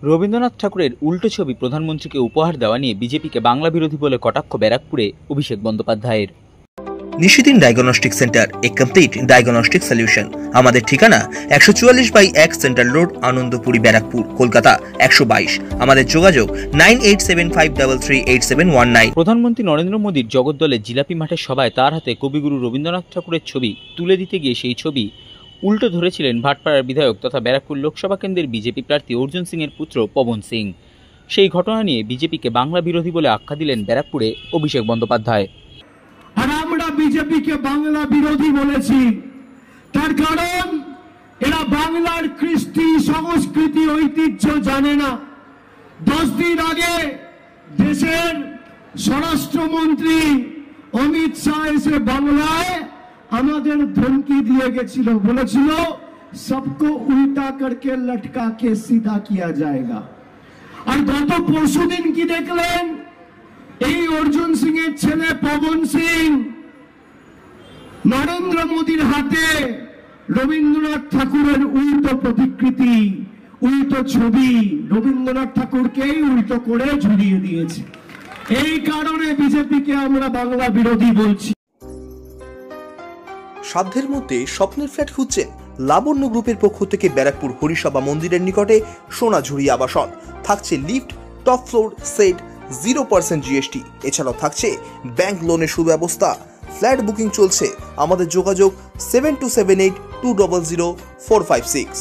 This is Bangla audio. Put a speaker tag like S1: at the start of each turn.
S1: রবীন্দ্রনাথ ঠাকুরের উল্টো ছবি প্রধানমন্ত্রীকে উপহার দেওয়া নিয়ে বিজেপিকে বাংলা বিরোধী বলে কটাক্ষ ব্যারাকপুরে অভিষেক বন্দ্যোপাধ্যায়ের।
S2: নিশিদিন ডায়াগনস্টিক সেন্টার, এ কমপ্লিট ডায়াগনস্টিক সলিউশন। আমাদের ঠিকানা 144/1 সেন্ট্রাল রোড, আনন্দপুরি, ব্যারাকপুর, কলকাতা 122। আমাদের যোগাযোগ 9875338719।
S1: প্রধানমন্ত্রী নরেন্দ্র মোদীর জগদ্দলে জিলাপি মাঠের সভায় তার হাতে কবিগুরু রবীন্দ্রনাথ ঠাকুরের ছবি তুলে দিতে গিয়ে সেই ছবি উল্টো ধরেছিলেন ভাটপাড়ার বিধায়ক তথা ব্যারাকপুর লোকসভা কেন্দ্রের বিজেপি প্রার্থী অর্জুন সিং এর পুত্র পবন সিং। সেই ঘটনা নিয়ে বিজেপিকে বাংলা বিরোধী বলে আখ্যা দিলেন ব্যারাকপুরে অভিষেক বন্দ্যোপাধ্যায়।
S3: আর আমরা বিজেপিকে বাংলা বিরোধী বলেছি, তার কারণ এরা বাংলার কৃষ্টি সংস্কৃতি ঐতিহ্য জানে না। 10 দিন আগে দেশের স্বরাষ্ট্রমন্ত্রী অমিত শাহ এসে বাংলায় আমাদের ধমকি দিয়ে গেছিল, বলেছিল সবকো উল্টা করকে লটকা কে সিধা কিয়া যায়গা। আর গত পরশুদিন কি দেখলেন, এই অর্জুন সিং এর ছেলে পবন সিং নরেন্দ্র মোদীর হাতে রবীন্দ্রনাথ ঠাকুরের উল্টো প্রতিকৃতি, উল্টো ছবি রবীন্দ্রনাথ ঠাকুরকেই উল্টো করে ঝুলিয়ে দিয়েছে। এই কারণে বিজেপিকে আমরা বাংলা বিরোধী বলছি।
S2: সাধ্যের মধ্যে স্বপ্নের ফ্ল্যাট খুঁজছেন? লাবণ্য গ্রুপের পক্ষ থেকে ব্যারাকপুর হরিসভা মন্দিরের নিকটে সোনাঝুরি আবাসন। থাকছে lift, top floor, set, 0% GST। এছাড়াও থাকছে ব্যাংক লোনের সুব্যবস্থা। ফ্ল্যাট বুকিং চলছে। আমাদের যোগাযোগ 7278200456।